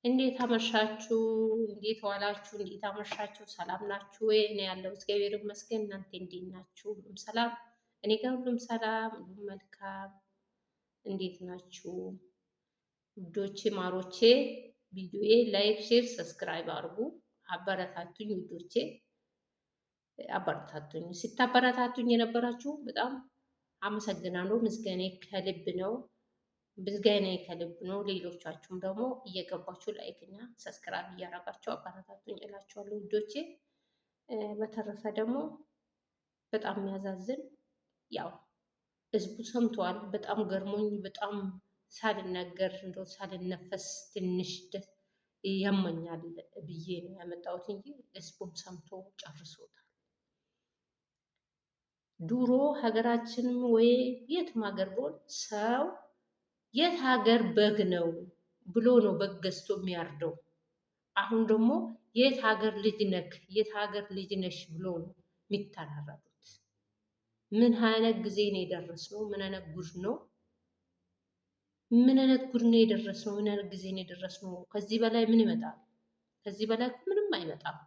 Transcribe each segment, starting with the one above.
እንዴት አመሻችሁ? እንዴት ዋላችሁ? እንዴት አመሻችሁ? ሰላም ናችሁ ወይ? እኔ ያለው እግዚአብሔር ይመስገን። እናንተ እንዴት ናችሁ? ሁሉም ሰላም? እኔ ጋር ሁሉም ሰላም፣ ሁሉም መልካም። እንዴት ናችሁ ውዶቼ ማሮቼ? ቪዲዮዬ ላይክ፣ ሼር፣ ሰብስክራይብ አድርጉ። አበረታቱኝ ውዶቼ፣ አበረታቱኝ። ስታበረታቱኝ የነበራችሁ በጣም አመሰግናለሁ። ምስጋናዬ ከልብ ነው። ምስጋናዬ ከልብ ነው። ሌሎቻችሁም ደግሞ እየገባችሁ ላይክ እና ሰብስክራይብ እያደረጋችሁ አበረታቱኝ እላችኋለሁ ውዶቼ። በተረፈ ደግሞ በጣም የሚያዛዝን ያው ህዝቡ ሰምተዋል። በጣም ገርሞኝ በጣም ሳልናገር እንደው ሳልነፈስ ትንሽ ያመኛል ብዬ ነው ያመጣሁት እንጂ ህዝቡም ሰምቶ ጨርሶታል። ድሮ ሀገራችንም ወይ የትም ሀገር ቢሆን ሰው የት ሀገር በግ ነው ብሎ ነው በግ ገዝቶ የሚያርደው። አሁን ደግሞ የት ሀገር ልጅ ነክ የት ሀገር ልጅ ነሽ ብሎ ነው የሚተራረዱት። ምን አይነት ጊዜ ነው የደረስነው? ምን አይነት ጉድ ነው? ምን አይነት ጉድ ነው የደረስነው? ምን አይነት ጊዜ ነው የደረስነው? ከዚህ በላይ ምን ይመጣል? ከዚህ በላይ እኮ ምንም አይመጣም።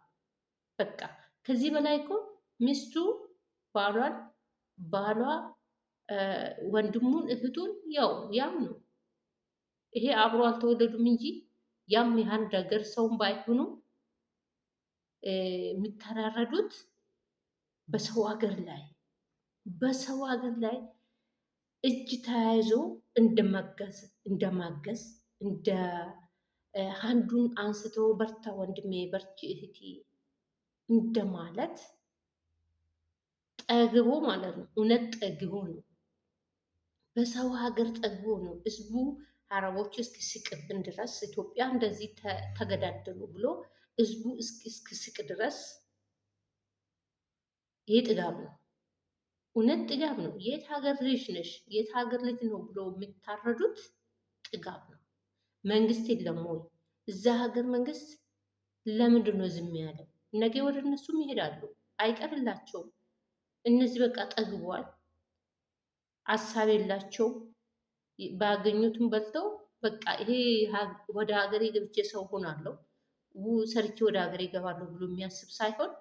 በቃ ከዚህ በላይ እኮ ሚስቱ ባሏ ወንድሙን እህቱን ያው ነው። ይሄ አብሮ አልተወለዱም እንጂ ያም የአንድ ሀገር ሰውን ባይሆኑ የሚተራረዱት በሰው ሀገር ላይ እጅ ተያይዞ እንደማገዝ እንደ አንዱን አንስቶ በርታ ወንድሜ በርቺ እህቴ እንደማለት ጠግቦ ማለት ነው። እውነት ጠግቦ ነው። በሰው ሀገር ጠግቦ ነው ህዝቡ አረቦች እስኪስቅብን ድረስ ኢትዮጵያ እንደዚህ ተገዳደሉ ብሎ ህዝቡ እስኪስቅ ድረስ ይሄ ጥጋብ ነው። እውነት ጥጋብ ነው። የት ሀገር ልጅ ነሽ የት ሀገር ልጅ ነው ብሎ የሚታረዱት ጥጋብ ነው። መንግስት የለም ወይ? እዛ ሀገር መንግስት ለምንድን ነው ዝም ያለው? ነገ ወደ እነሱም ይሄዳሉ፣ አይቀርላቸውም። እነዚህ በቃ ጠግቧል፣ ሀሳብ የላቸው። ባገኙትም በልተው በቃ ይሄ ወደ ሀገሬ ገብቼ ሰው ሆናለሁ ሰርቼ ወደ ሀገሬ እገባለሁ ብሎ የሚያስብ ሳይሆን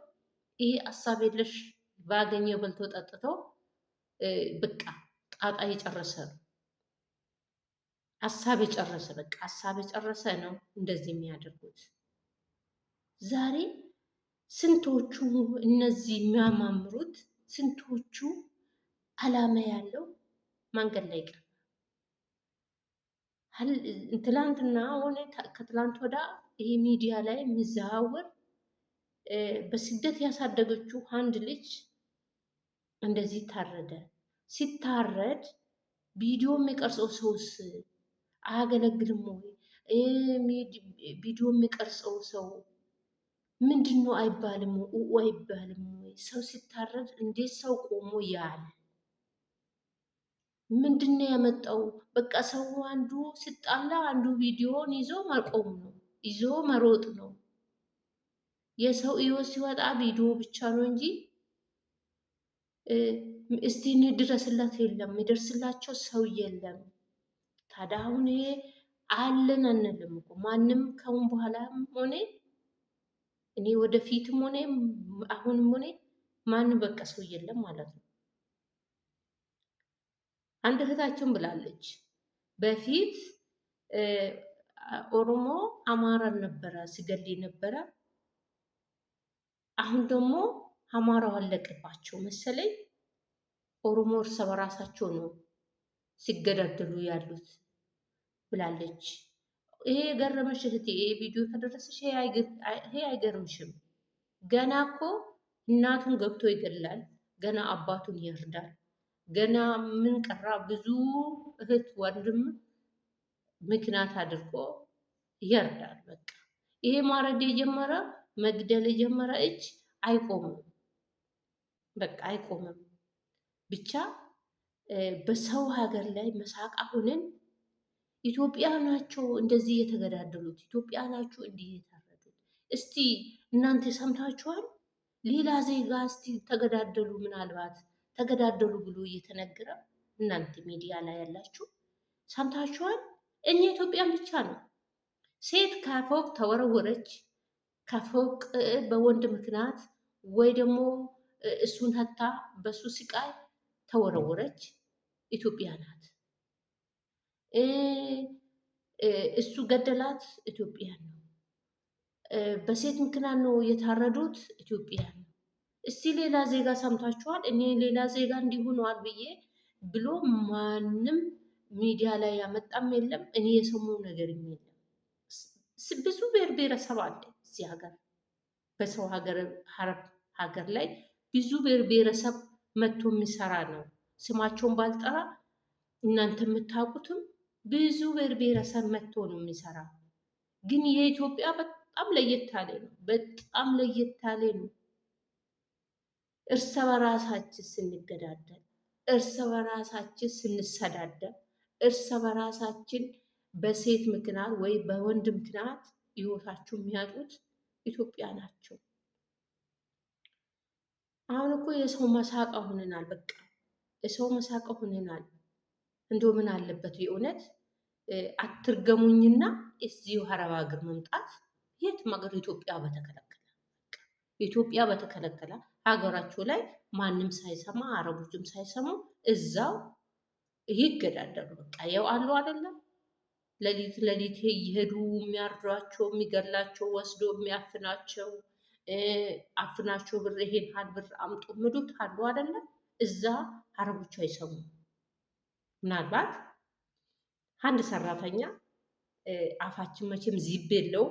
ይሄ ሀሳብ የለሽ ባገኘው በልቶ ጠጥተው በቃ ጣጣ የጨረሰ ነው። ሀሳብ የጨረሰ ነው እንደዚህ የሚያደርጉት። ዛሬ ስንቶቹ እነዚህ የሚያማምሩት ስንቶቹ አላማ ያለው መንገድ ላይ ቀር ትላንትና ሆነ ከትላንት ወዳ ይሄ ሚዲያ ላይ የሚዘዋወር በስደት ያሳደገችው አንድ ልጅ እንደዚህ ታረደ። ሲታረድ ቪዲዮ የሚቀርጸው ሰውስ አያገለግልም ወይ? ቪዲዮ የሚቀርጸው ሰው ምንድን ነው አይባልም ወይ? ሰው ሲታረድ እንዴት ሰው ቆሞ ያል? ምንድን ነው ያመጣው? በቃ ሰው አንዱ ሲጣላ አንዱ ቪዲዮን ይዞ መቆም ነው፣ ይዞ መሮጥ ነው። የሰው ህይወት ሲወጣ ቪዲዮ ብቻ ነው እንጂ እስቲ እንድረስላት የለም፣ የሚደርስላቸው ሰው የለም። ታዲያ አሁን ይሄ አለን አንልም እኮ ማንም ከአሁን በኋላም ሆነ እኔ ወደፊትም ሆነ አሁንም ሆነ ማንም በቃ ሰው የለም ማለት ነው። አንድ እህታችን ብላለች፣ በፊት ኦሮሞ አማራን ነበረ ሲገል ነበረ። አሁን ደግሞ አማራው አለቀባቸው መሰለኝ። ኦሮሞ እርስ በራሳቸው ነው ሲገዳደሉ ያሉት ብላለች። ይሄ የገረመሽ እህቴ፣ ይሄ ቪዲዮ ከደረሰሽ ይሄ አይገርምሽም? ገና እኮ እናቱን ገብቶ ይገላል፣ ገና አባቱን ይርዳል፣ ገና ምን ቀራ? ብዙ እህት ወንድም ምክንያት አድርጎ ይርዳል። በቃ ይሄ ማረድ የጀመረ መግደል የጀመረ እጅ አይቆምም፣ በቃ አይቆምም። ብቻ በሰው ሀገር ላይ መሳቃ ሆነን ኢትዮጵያ ናቸው እንደዚህ የተገዳደሉት፣ ኢትዮጵያ ናቸው እንዲህ የታረዱት። እስቲ እናንተ ሰምታችኋል? ሌላ ዜጋ እስቲ ተገዳደሉ፣ ምናልባት ተገዳደሉ ብሎ እየተነገረ እናንተ ሚዲያ ላይ ያላችሁ ሰምታችኋል? እኛ ኢትዮጵያን ብቻ ነው ሴት ከፎቅ ተወረወረች፣ ከፎቅ በወንድ ምክንያት ወይ ደግሞ እሱን ህታ በሱ ስቃይ ተወረወረች፣ ኢትዮጵያ ናት። እሱ ገደላት፣ ኢትዮጵያ ነው። በሴት ምክንያት ነው የታረዱት፣ ኢትዮጵያ ነው። እስቲ ሌላ ዜጋ ሰምታችኋል? እኔ ሌላ ዜጋ እንዲሆነዋል ብዬ ብሎ ማንም ሚዲያ ላይ ያመጣም የለም። እኔ የሰማው ነገር የለም። ብዙ ብሔር ብሔረሰብ አለ እዚህ ሀገር፣ በሰው ሀገር ላይ ብዙ ብሔር ብሔረሰብ መጥቶ የሚሰራ ነው። ስማቸውን ባልጠራ እናንተ የምታውቁትም ብዙ ብሔር ብሔረሰብ መጥቶ ነው የሚሰራ። ግን የኢትዮጵያ በጣም ለየት ያለ ነው። በጣም ለየት ያለ ነው። እርስ በራሳችን ስንገዳደል፣ እርስ በራሳችን ስንሰዳደብ፣ እርስ በራሳችን በሴት ምክንያት ወይ በወንድ ምክንያት ህይወታቸው የሚያጡት ኢትዮጵያ ናቸው። አሁን እኮ የሰው መሳቃ ሆነናል። በቃ የሰው መሳቃ ሆነናል። እንደው ምን አለበት የእውነት አትርገሙኝና እዚሁ አረብ ሀገር መምጣት። የትም ሀገር ኢትዮጵያ በተከለከለ ሀገራቸው ላይ ማንም ሳይሰማ አረቦችም ሳይሰሙ እዛው ይገዳደሉ። በቃ ያው አሉ አይደለም፣ ሌሊት ሌሊት እየሄዱ የሚያርዷቸው፣ የሚገላቸው፣ ወስዶ የሚያፍናቸው፣ አፍናቸው ብር ይሄን ያህል ብር አምጡ ምሉት አሉ አይደለም። እዛ አረቦቹ አይሰሙም። ምናልባት አንድ ሰራተኛ አፋችን መቼም ዚብ የለው፣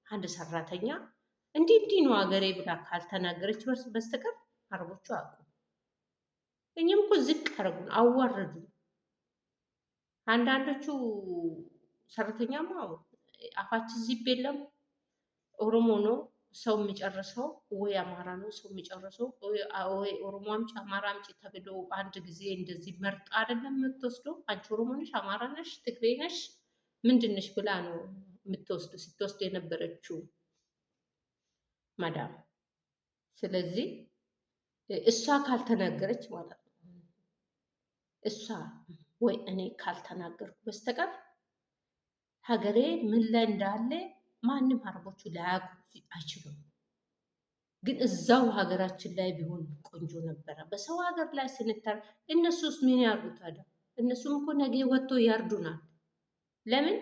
አንድ ሰራተኛ እንዲህ እንዲህ ነው ሀገሬ ብላ ካልተናገረች በስተቀር አረቦቹ አቁ። እኛም እኮ ዝቅ አረጉን፣ አዋረዱን። አንዳንዶቹ ሰራተኛማ አፋችን ዚብ የለም፣ ኦሮሞ ነው ሰው የሚጨርሰው ወይ አማራ ነው ሰው የሚጨርሰው፣ ወይ ኦሮሞ አምጪ አማራ አምጪ ተብሎ አንድ ጊዜ እንደዚህ መርጣ አይደለም የምትወስደው። አንቺ ኦሮሞ ነሽ፣ አማራ ነሽ፣ ትግሬ ነሽ፣ ምንድን ነሽ ብላ ነው የምትወስዱ ስትወስድ የነበረችው ማዳም። ስለዚህ እሷ ካልተናገረች ማለት ነው፣ እሷ ወይ እኔ ካልተናገርኩ በስተቀር ሀገሬ ምን ላይ እንዳለ ማንም አረቦቹ ላያውቁ አይችሉም። ግን እዛው ሀገራችን ላይ ቢሆን ቆንጆ ነበረ። በሰው ሀገር ላይ ስንታር እነሱስ ምን ያርጉ ታዲያ? እነሱም እኮ ነገ ወጥቶ ያርዱናል። ለምን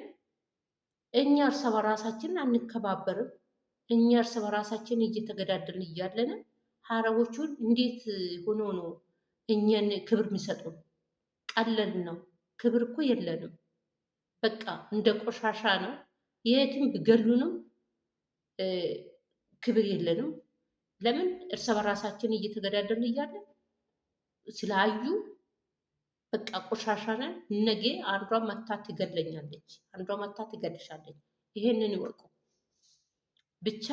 እኛ እርስ በራሳችን አንከባበርም? እኛ እርስ በራሳችን እየተገዳደልን እያለን አረቦቹን እንዴት ሆኖ ነው እኛን ክብር የሚሰጡን? ቀለል ነው። ክብር እኮ የለንም። በቃ እንደ ቆሻሻ ነው። የትም ቢገሉንም ክብር የለንም። ለምን እርስ በራሳችን እየተገዳደልን እያለን ስላዩ በቃ ቆሻሻ ነን። ነገ አንዷ መታ ትገለኛለች፣ አንዷ መታ ትገልሻለች። ይሄንን ይወቁ ብቻ።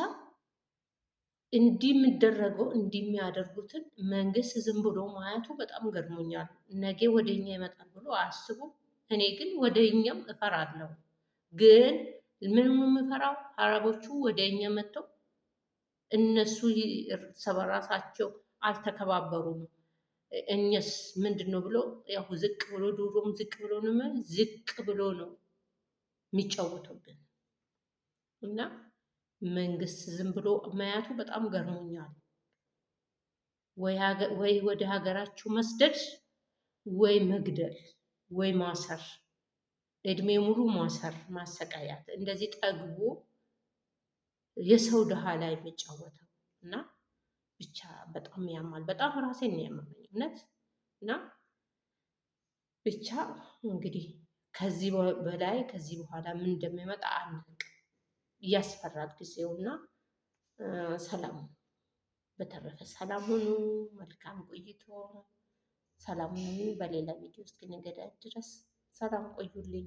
እንዲህ የሚደረገው እንዲህ የሚያደርጉትን መንግስት ዝም ብሎ ማየቱ በጣም ገርሞኛል። ነገ ወደኛ ይመጣል ብሎ አያስቡም። እኔ ግን ወደ እኛም እፈራለሁ። ግን ምን የምፈራው አረቦቹ ወደ እኛ መጥተው እነሱ እርስ በራሳቸው አልተከባበሩም። እኛስ ምንድን ነው ብሎ ያው ዝቅ ብሎ ዶሮም ዝቅ ብሎ ነው ዝቅ ብሎ ነው የሚጫወቱብን እና መንግስት ዝም ብሎ ማያቱ በጣም ገርሞኛል። ወይ ወደ ሀገራችሁ መስደድ፣ ወይ መግደል፣ ወይ ማሰር፣ እድሜ ሙሉ ማሰር፣ ማሰቃያት። እንደዚህ ጠግቦ የሰው ድሃ ላይ የሚጫወተው እና ብቻ በጣም ያማል። በጣም ራሴን ነው ያመመኝ እውነት። እና ብቻ እንግዲህ ከዚህ በላይ ከዚህ በኋላ ምን እንደሚመጣ አናውቅም። ያስፈራል ጊዜው እና ሰላም። በተረፈ ሰላም ሁኑ። መልካም ቆይቶ ሰላም ሁኑ። በሌላ ቪዲዮ እስክንገናኝ ድረስ ሰላም ቆዩልኝ።